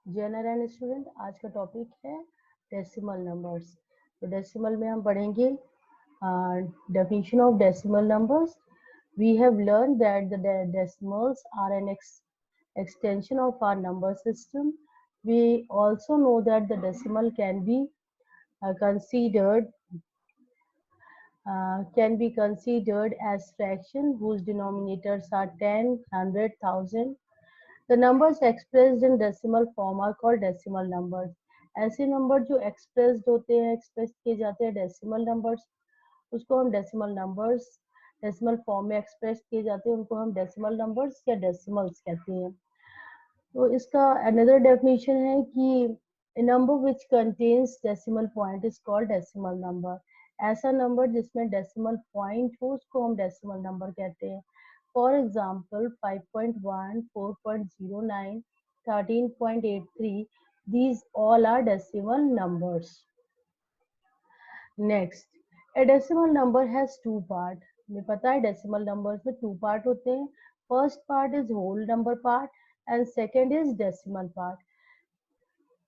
General and student, आज का topic है डेसिमल नंबर्स। तो डेसिमल में हम पढ़ेंगे definition of decimal numbers. We have learned that the decimals are an extension of our number system. We also know that the decimal can be considered as fraction whose denominators are 10, 100, 1000. The numbers expressed in decimal form are called decimal numbers. ऐसे number जो express किए जाते हैं decimal numbers, उसको हम decimal form में express किए जाते हैं, उनको हम डेसिमल नंबर्स या डेसिमल्स कहते हैं। तो इसका अनदर डेफिनेशन है कि number which contains decimal point is called decimal number. ऐसा नंबर जिसमें डेसिमल पॉइंट हो उसको हम डेसिमल नंबर कहते हैं। For example 5.1, 4.09, 13.83, these all are decimal numbers. Next, a decimal number has two part. हमें पता है डेसिमल नंबर्स में टू पार्ट होते हैं। First part is whole number part and second is decimal part.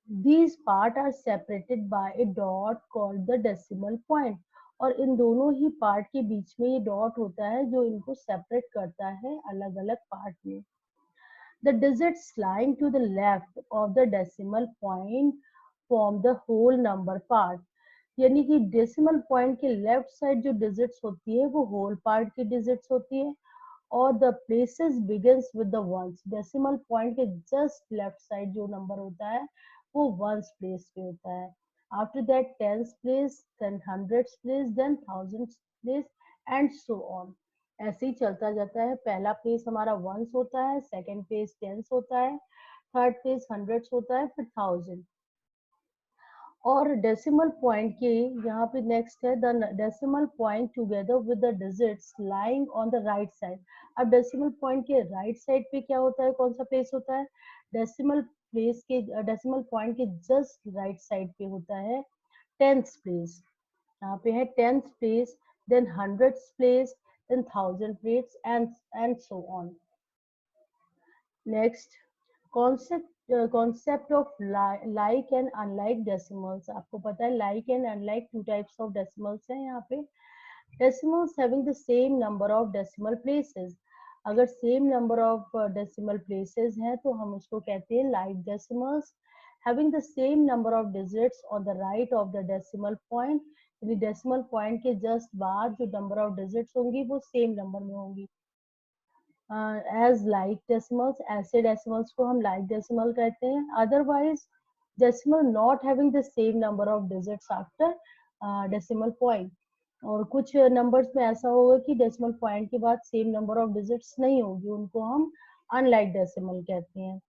These part are separated by a dot called the decimal point। और इन दोनों ही part के बीच में ये डॉट होता है जो इनको सेपरेट करता है अलग अलग पार्ट में। The digits lying to the left of the decimal point form the whole number part। यानी कि डेसिमल पॉइंट के लेफ्ट साइड जो डिजिट्स होती है वो होल पार्ट की डिजिट्स होती है, और the places begins with the ones. Decimal point के जस्ट लेफ्ट साइड जो नंबर होता है वो वंस प्लेस पे होता है। After that tens place, then hundreds place, then thousands place and so on. ऐसे ही चलता जाता है। पहला प्लेस हमारा वंस होता है, सेकंड प्लेस टेंस होता है, थर्ड प्लेस हंड्रेड्स होता है, फिर थाउजेंड। और डेसिमल पॉइंट के यहाँ पे नेक्स्ट है the decimal point together with the digits lying on the right side. अब डेसिमल पॉइंट के राइट साइड पे क्या होता है, कौन सा प्लेस होता है? डेसिमल पॉइंट के जस्ट राइट साइड पे होता है टेंथ प्लेस। यहाँ पे है tenth place, then hundreds place, then thousand place and so on. Next, concept of like and unlike decimals. आपको पता है like and unlike two types of decimals हैं यहाँ पे। Decimals having the same number of decimal places. अगर same number of decimal places हैं तो हम उसको कहते हैं like decimals. Having the same number of digits on the right of the decimal point, यानी डेसिमल पॉइंट के जस्ट बाद जो नंबर ऑफ डिजिट्स होंगी वो सेम नंबर में होंगी। एज लाइक डेसिमल्स, ऐसे डेसिमल्स को हम लाइक डेसिमल कहते हैं। Otherwise decimal not having the same number of digits after decimal point. और कुछ नंबर्स में ऐसा होगा कि डेसिमल पॉइंट के बाद सेम नंबर ऑफ डिजिट्स नहीं होगी, उनको हम अनलाइक डेसिमल कहते हैं।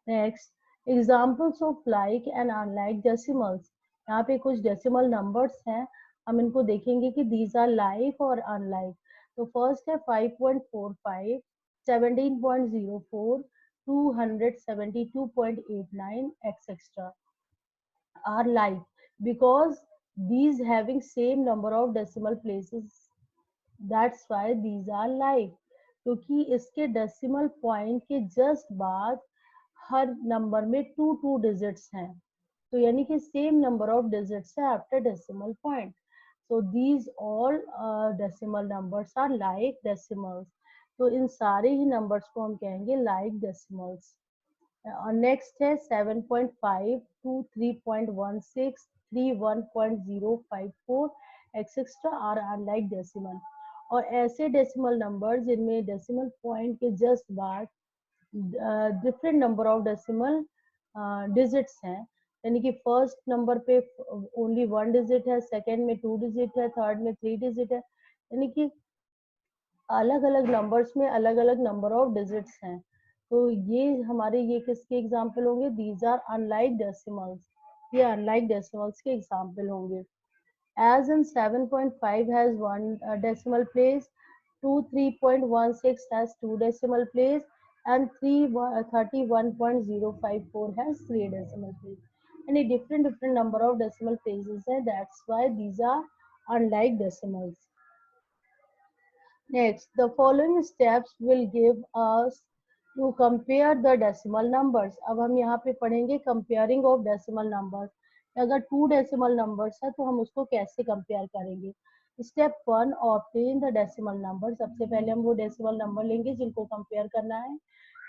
Next, examples of like and unlike decimals. यहाँ पे कुछ डेसिमल नंबर्स हैं, हम इनको देखेंगे कि दीज आर लाइक और अनलाइक। तो फर्स्ट है 5.45, 17.04, 272.89 etc. are like because these having same number of decimal places, that's why these are like। क्योंकि इसके डेसिमल पॉइंट के जस्ट बाद हर नंबर में टू टू डिजिट्स हैं, तो यानी कि सेम नंबर ऑफ डिजिट्स है after decimal point. so these all decimal numbers are like decimals। तो इन सारे ही नंबर्स को हम कहेंगे लाइक डेसिमल्स। और नेक्स्ट है 7.5 to 3.16, 31.054 etcetera are unlike decimal. और ऐसे डेसिमल नंबर जिनमें डेसिमल पॉइंट के जस्ट बाद different number of decimal digits हैं, यानी कि फर्स्ट नंबर पे ओनली वन डिजिट है, सेकंड में टू डिजिट है, थर्ड में थ्री डिजिट है, यानी कि अलग अलग नंबर्स में अलग अलग नंबर ऑफ डिजिट्स हैं। तो ये किसके एग्जाम्पल होंगे? These are unlike decimals. ये अनलाइक डेसिमल्स के एग्जाम्पल होंगे। as in 7.5 has one decimal place, 3.16 has two decimal place, and 31.054 has three decimal place. Any different number of decimal places है, that's why these are unlike decimals. Next, the following steps will give us to compare the decimal numbers. अब हम यहाँ पे पढ़ेंगे comparing of decimal numbers. अगर two decimal numbers है तो हम उसको कैसे कंपेयर करेंगे। Step one, obtain the decimal number. सबसे पहले हम वो डेसिमल नंबर लेंगे जिनको कंपेयर करना है।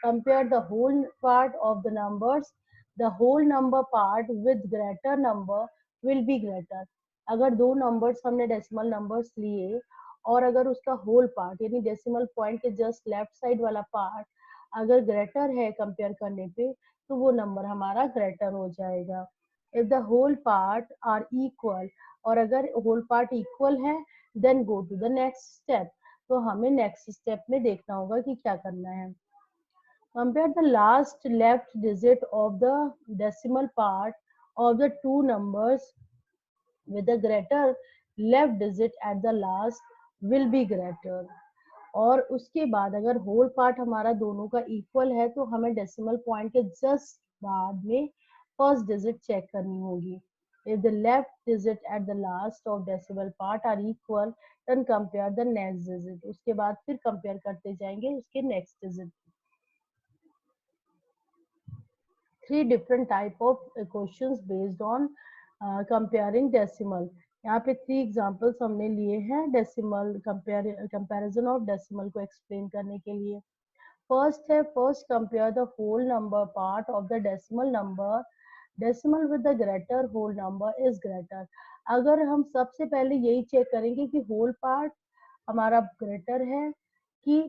Compare the whole part of the numbers, the whole number part with greater number will be greater. अगर दो नंबर्स हमने डेसिमल नंबर्स लिए और अगर उसका होल पार्ट यानी डेसिमल पॉइंट के जस्ट लेफ्ट साइड वाला पार्ट अगर ग्रेटर है कंपेयर करने पे तो वो नंबर हमारा ग्रेटर हो जाएगा। If the whole part are equal, और अगर होल पार्ट इक्वल है then go to the next step. तो हमें नेक्स्ट स्टेप में देखना होगा कि क्या करना है। Compare the last left digit of the decimal part of the two numbers with the greater left digit at the last will be greater। और उसके बाद अगर होल पार्ट हमारा दोनों का इक्वल है तो हमें डेसिमल पॉइंट के जस्ट बाद में फर्स्ट डिजिट चेक करनी होगी। if the left digit at the last of decimal part are equal then compare the next digit। उसके बाद फिर कंपेयर करते जाएंगे उसके next digit. Three different type of questions based on comparing decimal. यहाँ पे थ्री एग्जांपल्स हमने लिए हैं डेसिमल कंपैरिजन ऑफ डेसिमल को एक्सप्लेन करने के लिए। फर्स्ट है, first compare the whole number part of the decimal number, decimal with the greater whole number is greater. अगर हम सबसे पहले यही चेक करेंगे कि होल पार्ट हमारा ग्रेटर है कि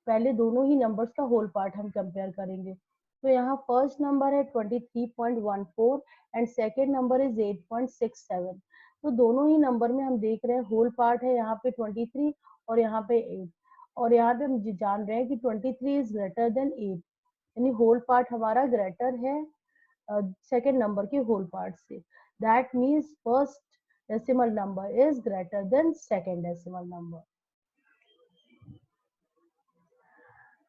पहले दोनों ही नंबर्स का होल पार्ट हम कंपेयर करेंगे। तो यहाँ फर्स्ट नंबर है 23.14 एंड सेकेंड नंबर इज 8.67। तो दोनों ही नंबर में हम देख रहे हैं होल पार्ट है यहाँ पे 23 और यहाँ पे 8, और यहाँ पे हम जान रहे हैं कि 23 इज ग्रेटर देन 8, यानी होल पार्ट हमारा ग्रेटर है सेकेंड नंबर के होल पार्ट से। That means first decimal number is greater than second decimal number.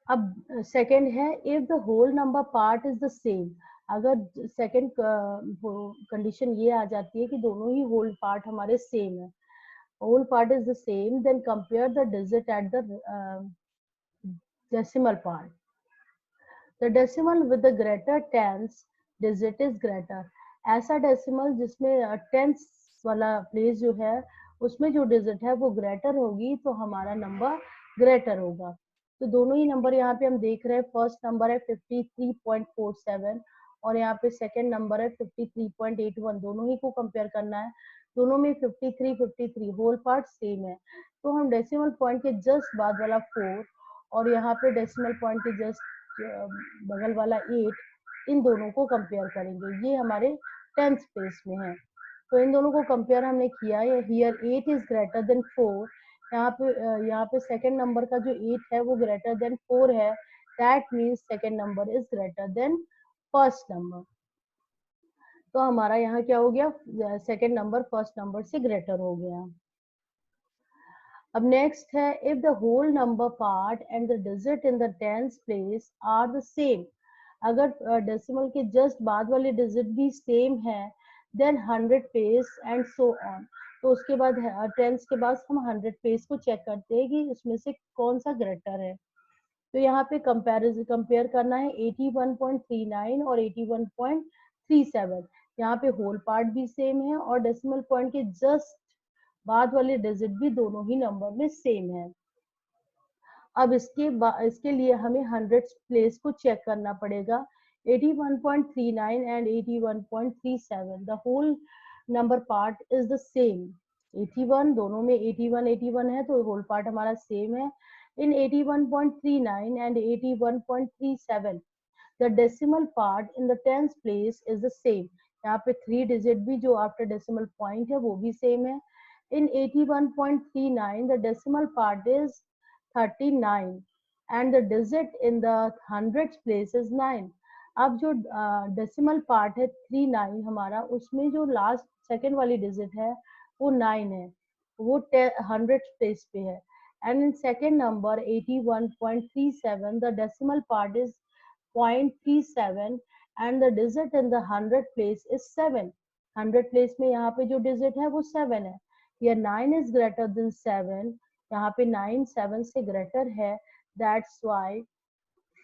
अब सेकंड है, if the whole number part is the same. अगर सेकंड कंडीशन ये आ जाती है कि दोनों ही होल पार्ट हमारे सेम है, whole part is the same, then compare the digit at the decimal part. The decimal with the greater tens digit is greater. ऐसा डेसिमल जिसमें टेंस वाला प्लेस जो है उसमें जो डिजिट है वो ग्रेटर होगी तो हमारा नंबर ग्रेटर होगा। तो दोनों ही नंबर यहाँ पे हम देख रहे हैं, फर्स्ट नंबर है 53.47 और यहाँ पे सेकेंड नंबर है 53.81। दोनों ही को कंपेयर करना है, दोनों में 53 होल पार्ट सेम है। तो हम डेसिमल पॉइंट के जस्ट बाद वाला 4 और यहाँ पे डेसिमल पॉइंट के जस्ट बगल वाला 8, इन दोनों को कंपेयर करेंगे। ये हमारे 10th प्लेस में है तो इन दोनों को कंपेयर हमने किया। Here 8 is greater than 4। यहाँ पे सेकंड नंबर का जो 8 है वो ग्रेटर देन 4 है। That means second number is greater than first number. तो हमारा यहाँ क्या हो गया, सेकंड नंबर फर्स्ट नंबर से ग्रेटर हो गया। अब नेक्स्ट है, if the whole number part and the digit in the tens place are the same. अगर डेसिमल के जस्ट बाद वाले डिजिट भी सेम है then 100 place and so on. तो उसके बाद टेंस के बाद हम 100 प्लेस को चेक करते हैं कि उसमें से कौन सा ग्रेटर है। तो यहाँ पे कंपेयर करना है 81.39 और 81.37। यहाँ पे होल पार्ट भी सेम है और डेसिमल पॉइंट के जस्ट बाद वाले डिजिट भी दोनों ही नंबर में सेम है। अब इसके लिए हमें 100 प्लेस को चेक करना पड़ेगा। 81.39 and 81.37 the whole number part is the same. 81 दोनों में 81 है तो होल पार्ट हमारा सेम है। इन 81.39 and 81.37 the decimal part in the 10th place is the same. यहाँ पे 3 डिजिट भी जो आफ्टर डेसिमल पॉइंट है वो भी सेम है। In 81.39 the decimal part is 39 and the digit in the 100th place is 9। अब जो डेसिमल पार्ट है 39 हमारा, उसमें जो लास्ट सेकेंड वाली डिजिट है वो 9 है, वो 100th प्लेस पे है। And in second number 81.37 the decimal part is 0.37 and the digit in the 100th place is 7। 100 place में यहाँ पे जो डिजिट है वो 7 है। या 9 is greater than 7, यहाँ पे 9 7 से ग्रेटर है। That's why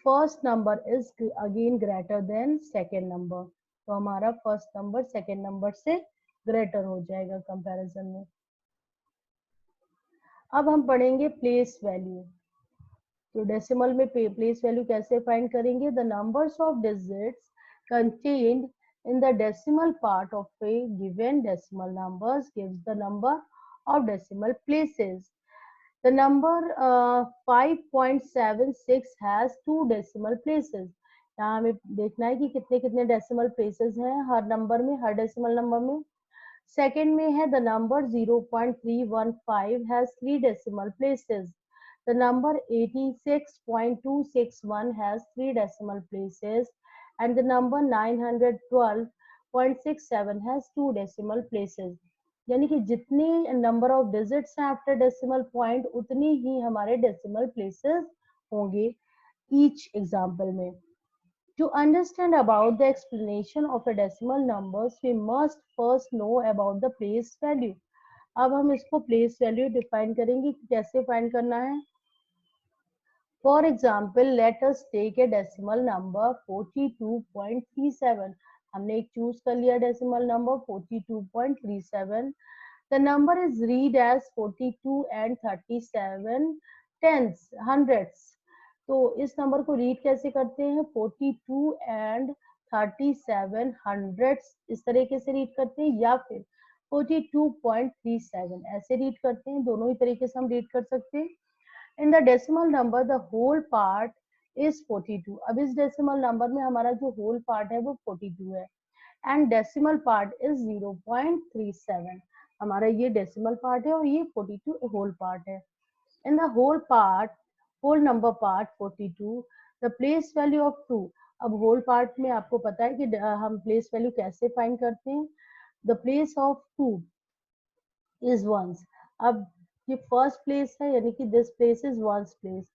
first number is again greater than second number, तो हमारा फर्स्ट नंबर सेकेंड नंबर से ग्रेटर हो जाएगा कंपैरिजन में। अब हम पढ़ेंगे प्लेस वैल्यू। तो डेसिमल में प्लेस वैल्यू कैसे फाइंड करेंगे? The numbers of digits contained in the decimal part of a given decimal numbers gives the number of decimal places. The number 5.76 has 2 decimal places. यहाँ हमें देखना है कि कितने कितने डेसिमल प्लेसेस हैं हर नंबर में, हर डेसिमल नंबर में। सेकेंड में है the number 0.315 has 3 decimal places. The number 86.261 has 3 decimal places and the number 912.67 has 2 decimal places. यानी कि जितनी नंबर ऑफ डिजिट्स हैं आफ्टर डेसिमल पॉइंट उतनी ही हमारे डेसिमल प्लेसेस होंगे ईच एग्जाम्पल में। To understand about the explanation of a decimal numbers, we must first know about the place value. अब हम इसको प्लेस वैल्यू डिफाइन करेंगे कि कैसे फाइंड करना है। For example, let us take a decimal number 42.37. हमने एक चूज कर लिया decimal number 42.37. The number is read as 42 and 37 tenths, hundredths. तो इस नंबर को रीड कैसे करते हैं? 42 and 37 hundredths इस तरीके से रीड करते हैं, या फिर 42.37 ऐसे रीड करते हैं। दोनों ही तरीके से हम रीड कर सकते हैं। In the decimal number the whole part is 42. अब इस डेसिमल नंबर में हमारा जो होल पार्ट है वो 42 है एंड डेसिमल पार्ट इज 0.37. हमारा ये डेसिमल पार्ट है और ये 42 होल पार्ट है। In the whole number part 42 the place value of 2. अब होल पार्ट में आपको पता है कि हम प्लेस वैल्यू कैसे फाइंड करते हैं। The place of 2 is ones. अब ये फर्स्ट प्लेस है यानी कि this place is ones place,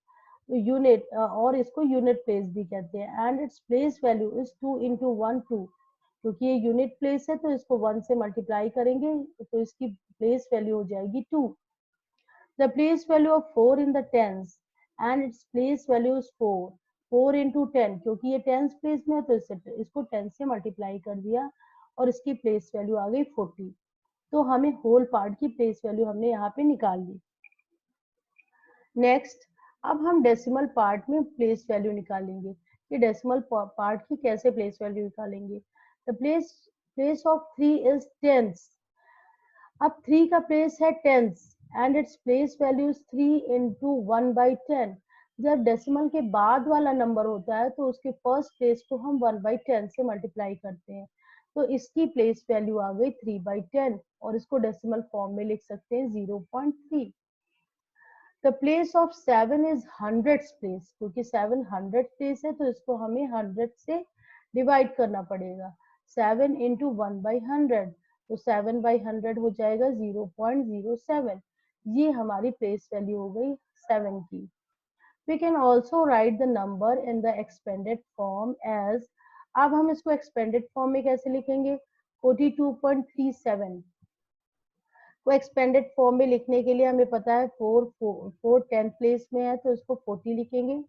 unit और इसको यूनिट प्लेस भी कहते हैं and its place value is 2 into 1 2. क्योंकि ये यूनिट प्लेस है तो इसको 1 से मल्टीप्लाई करेंगे तो इसकी प्लेस वैल्यू हो जाएगी 2. The place value of 4 in the tens and its place value is 4. 4 into 10 क्योंकि ये टेंस प्लेस में है तो इसको 10 से मल्टीप्लाई कर दिया और इसकी प्लेस वैल्यू आ गई 40. तो हमें होल पार्ट की प्लेस वैल्यू हमने यहाँ पे निकाल ली। नेक्स्ट, अब हम डेसिमल पार्ट में प्लेस वैल्यू निकालेंगे कि डेसिमल पार्ट की कैसे प्लेस वैल्यू निकालेंगे। The place of 3 is tens. अब 3 का प्लेस है tens and its place value is 3 into 1/10. जब डेसिमल के बाद वाला नंबर होता है तो उसके फर्स्ट प्लेस को हम 1/10 से मल्टीप्लाई करते हैं, तो इसकी प्लेस वैल्यू आ गई 3/10 और इसको डेसिमल फॉर्म में लिख सकते हैं 0.3. The place of 7 is hundreds place, क्योंकि 7 हंड्रेड प्लेस है तो इसको हमें 100 से डिवाइड करना पड़ेगा। 7 into 1/100 तो 7/100 हो जाएगा 0.07. ये हमारी प्लेस वैल्यू हो गई 7 की। We can also write the number in the expanded form as, अब हम इसको expanded form में कैसे लिखेंगे? 42.37 को एक्सपेंडेड फॉर्म में लिखने के लिए हमें पता है 4 10th प्लेस में है तो इसको 40 लिखेंगे,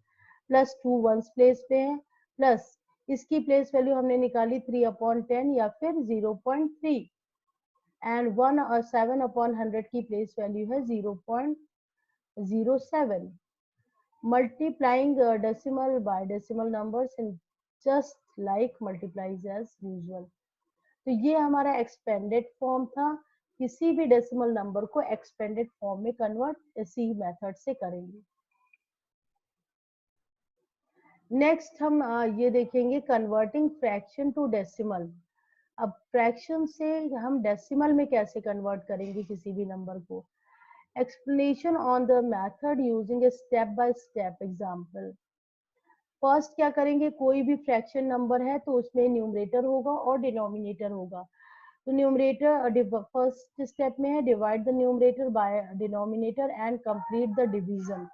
प्लस 2 1st प्लेस पे है, प्लस इसकी प्लेस वैल्यू हमने निकाली 3/10 या फिर 0.3 एंड 1 और 7/100 की प्लेस वैल्यू है 0.07. Multiplying decimal by decimal numbers in just like multiplies as usual. तो ये हमारा एक्सपेंडेड फॉर्म था। किसी भी डेसिमल नंबर को एक्सपेंडेड फॉर्म में कन्वर्ट इसी मेथड से करेंगे। नेक्स्ट हम ये देखेंगे कन्वर्टिंग फ्रैक्शन टू डेसिमल। अब फ्रैक्शन से हम डेसिमल में कैसे कन्वर्ट करेंगे किसी भी नंबर को। Explanation on the method using a step by step example. First क्या करेंगे, कोई भी फ्रैक्शन नंबर है तो उसमें न्यूमरेटर होगा और डिनोमिनेटर होगा। तो न्यूमरेटर फर्स्ट स्टेप में है divide the numerator by denominator and complete the division,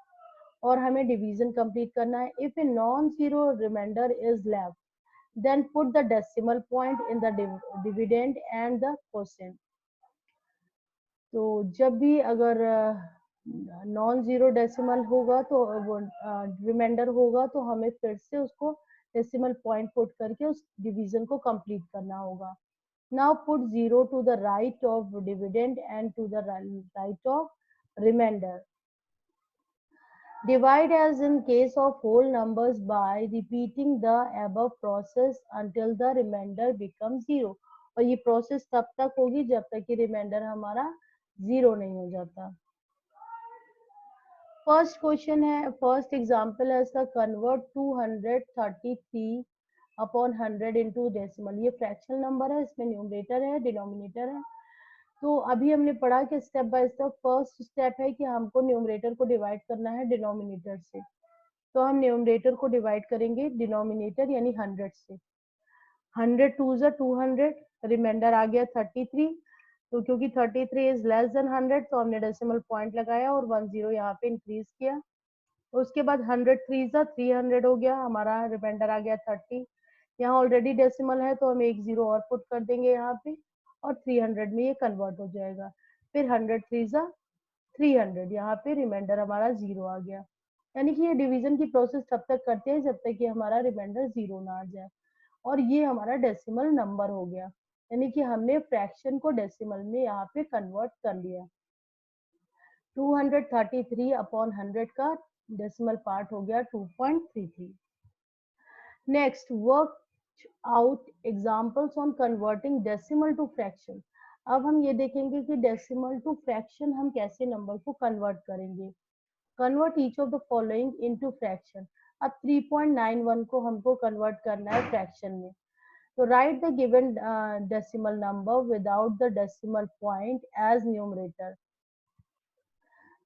और हमें डिवीजन कंप्लीट करना है। If a non zero remainder is left then put the decimal point in the dividend and the quotient. तो जब भी अगर नॉन जीरो डेसिमल होगा तो वो रिमाइंडर होगा तो हमें फिर से उसको डेसिमल पॉइंट पुट करके उस डिवीजन को कंप्लीट करना होगा. Now put 0 to the right of dividend and to the right of remainder. Divide as in case of whole numbers by repeating the above process until the remainder becomes 0. और ये process तब तक होगी जब तक कि रिमाइंडर हमारा 0 नहीं हो जाता. फर्स्ट क्वेश्चन है, फर्स्ट एग्जांपल है इसका, कन्वर्ट 233 अपॉन 100 इनटू डेसिमल. ये फ्रैक्शनल नंबर है, इसमें न्यूमरेटर है, डिनोमिनेटर है. तो अभी हमने पढ़ा कि step by step first step है कि हमको न्यूमरेटर को डिवाइड करना है डिनोमिनेटर से. तो हम न्यूमरेटर को डिवाइड करेंगे डिनोमिनेटर यानी 100 से. 100 टू ज़ा 200, रिमाइंडर आ गया 33. तो क्योंकि 33 इज लेस देन 100 तो हमने डेसिमल पॉइंट लगाया और 10 यहाँ पे इंक्रीज किया. उसके बाद 100 3 ज़ा 300 हो गया, हमारा रिमाइंडर आ गया 30. यहाँ ऑलरेडी डेसिमल है तो हम एक जीरो और पुट कर देंगे यहाँ पे और 300 में ये कन्वर्ट हो जाएगा. फिर 100 3 ज़ा 300, यहाँ पे रिमाइंडर हमारा 0 आ गया. यानी कि ये डिवीजन की प्रोसेस तब तक करते हैं जब तक कि हमारा रिमाइंडर 0 ना आ जाए. और ये हमारा डेसिमल नंबर हो गया, यानी कि हमने फ्रैक्शन को डेसिमल में यहाँ पे कन्वर्ट कर लिया. 233 अपॉन 100 का डेसिमल पार्ट हो गया 2.33. Next, work out examples on converting decimal to fraction. अब हम ये देखेंगे कि डेसिमल टू फ्रैक्शन हम कैसे नंबर को कन्वर्ट करेंगे. Convert each of the following into fraction. अब 3.91 को हमको कन्वर्ट करना है फ्रैक्शन में. तो write the given decimal number without the decimal point as numerator.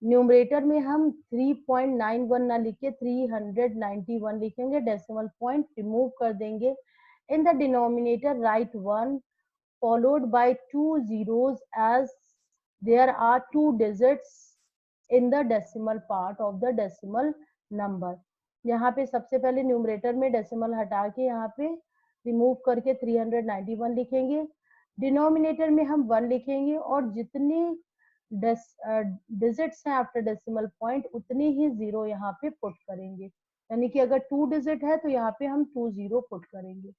Numerator में हम 3.91 ना लिखे 391 लिखेंगे, डेसिमल पॉइंट रिमूव कर देंगे. In the denominator right 1 followed by 2 zeros as there are 2 digits in the decimal part of the decimal number. यहाँ पे सबसे पहले न्यूमरेटर में डेसिमल हटा के यहाँ पे रिमूव करके 391 लिखेंगे. डिनोमिनेटर में हम 1 लिखेंगे और जितने डिजिट्स हैं आफ्टर डेसिमल पॉइंट उतने ही जीरो यहाँ पे पुट करेंगे. यानी कि अगर 2 डिजिट है तो यहाँ पे हम 2 जीरो पुट करेंगे.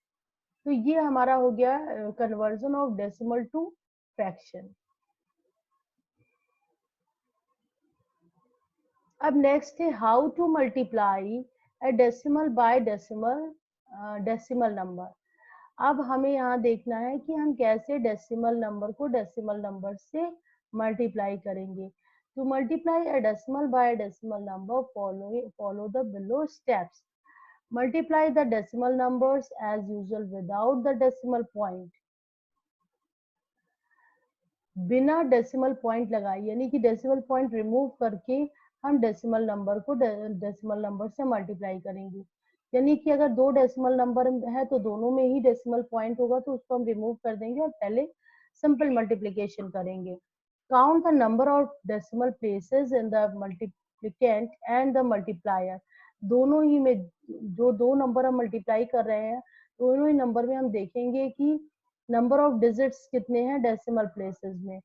तो ये हमारा हो गया conversion of decimal to fraction. अब नेक्स्ट है how to multiply a decimal by decimal number. अब हमें यहाँ देखना है कि हम कैसे डेसिमल नंबर को डेसिमल नंबर से मल्टीप्लाई करेंगे. To multiply a decimal by decimal number follow the below steps. Multiply the decimal numbers as usual without the decimal point. बिना डेसिमल पॉइंट लगाए, यानी कि डेसिमल पॉइंट रिमूव करके हम decimal number को decimal number से multiply करेंगे. यानी कि अगर दो डेसिमल नंबर है तो दोनों में ही डेसिमल पॉइंट होगा तो उसको हम रिमूव कर देंगे और पहले सिंपल मल्टीप्लिकेशन करेंगे. Count the number of decimal places in the multiplicand and the multiplier. दोनों ही में जो दो नंबर हम मल्टीप्लाई कर रहे हैं दोनों ही नंबर में हम देखेंगे कि नंबर ऑफ डिजिट्स कितने हैं डेसिमल प्लेसेस में.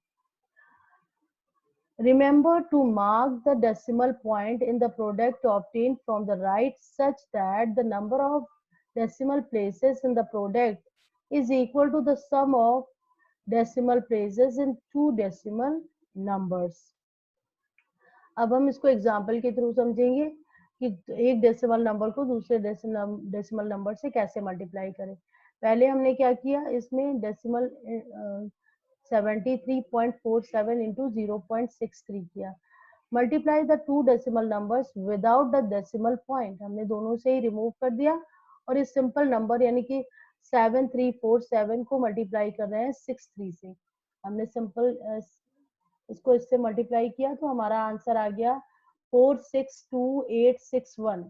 Remember to mark the decimal point in the product obtained from the right such that the number of decimal places in the product is equal to the sum of decimal places in two decimal numbers. अब हम इसको example के through समझेंगे कि एक decimal number को दूसरे decimal number से कैसे मल्टीप्लाई करें. पहले हमने क्या किया, इसमें डेसिमल 73.47 इंटू 0.63 किया. Multiply the two decimal numbers without the decimal point. हमने दोनों से ही रिमूव कर दिया और इस सिंपल नंबर यानी कि 7347 को मल्टीप्लाई कर रहे हैं 63 से. हमने सिंपल इसको इससे मल्टीप्लाई किया तो हमारा आंसर आ गया 462861,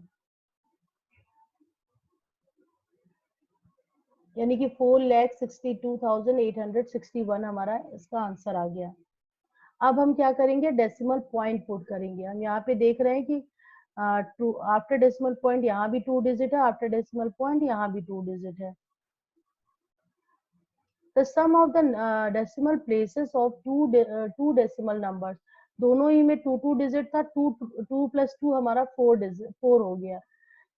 यानी कि 4,62,861 हमारा इसका आंसर आ गया. अब हम क्या करेंगे, डेसिमल पॉइंट पुट करेंगे. हम यहाँ पे देख रहे हैं कि आफ्टर डेसिमल पॉइंट यहाँ भी 2 डिजिट है, आफ्टर डेसिमल पॉइंट यहाँ भी 2 डिजिट है. The sum of the decimal places of two decimal numbers. दोनों ही में टू डिजिट था, टू टू प्लस टू हमारा 4 हो गया,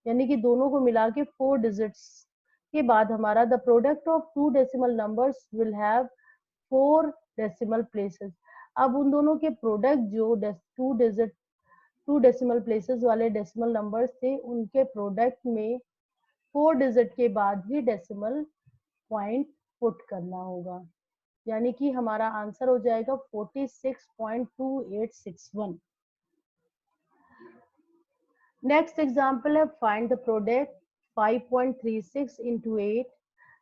यानी कि दोनों को मिला के 4 डिजिट्स के बाद हमारा the product of two decimal numbers will have 4 decimal places. अब उन दोनों के प्रोडक्ट जो टू डेसिमल प्लेसेस वाले डेसिमल नंबर्स थे, उनके प्रोडक्ट में 4 डिजिट के बाद ही डेसिमल पॉइंट पुट करना होगा, यानी कि हमारा आंसर हो जाएगा 46.2861। नेक्स्ट एग्जाम्पल है फाइंड द प्रोडक्ट 5.36 इंटू 8।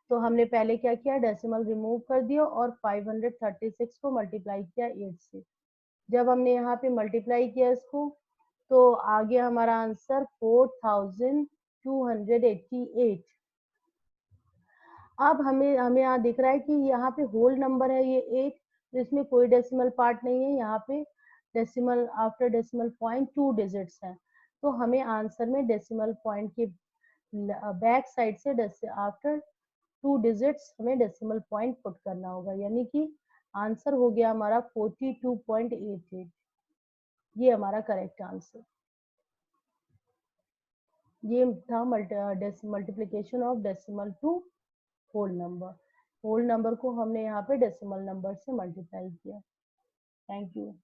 तो हमने पहले क्या किया, डेसिमल रिमूव कर दिया और 536 को मल्टीप्लाई किया 8 से। जब हमने यहाँ पे मल्टीप्लाई किया इसको, तो आ गया हमारा आंसर 4288। अब हमें हमें यहाँ दिख रहा है कि यहाँ पे होल नंबर है ये 8, जिसमें कोई डेसिमल पार्ट नहीं है, यहाँ पे decimal after decimal point 2 digits हैं। तो हमें आंसर में डेसिमल पॉइंट के बैक साइड से आफ्टर 2 डिजिट्स हमें डेसिमल पॉइंट पुट करना होगा, यानी कि आंसर हो गया हमारा 42.88। ये हमारा करेक्ट आंसर। ये था multiplication of decimal to whole number. Whole number को हमने यहाँ पे डेसिमल नंबर से मल्टीप्लाई किया। Thank you.